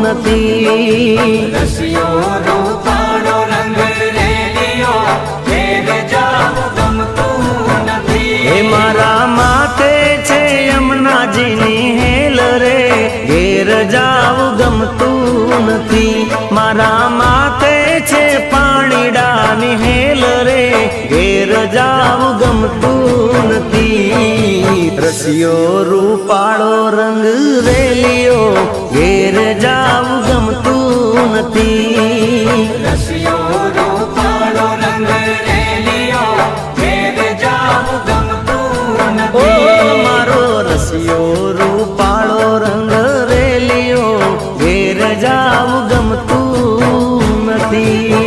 નથી. રસિયો રૂપાળો રંગ રેલિયો ઘેર જાવું ગમતું નથી. હે મારા માથે છે યમુનાજીની હેલ રે, ઘેર જાવું ગમતું નથી. મારા માથે છે પાણીડાની હેલ રે, ઘેર જાવું ગમતું નથી. રસિયો રૂપાળો રંગ રેલિયો ઘેર જાવું ગમતું નથી. રસિયો રૂપાળો રંગ રેલિયો ઘેર જાવું ગમતું ઓ નથી. મારો રસિયો રૂપાળો રંગ રેલિયો ઘેર જાવું ગમતું નથી.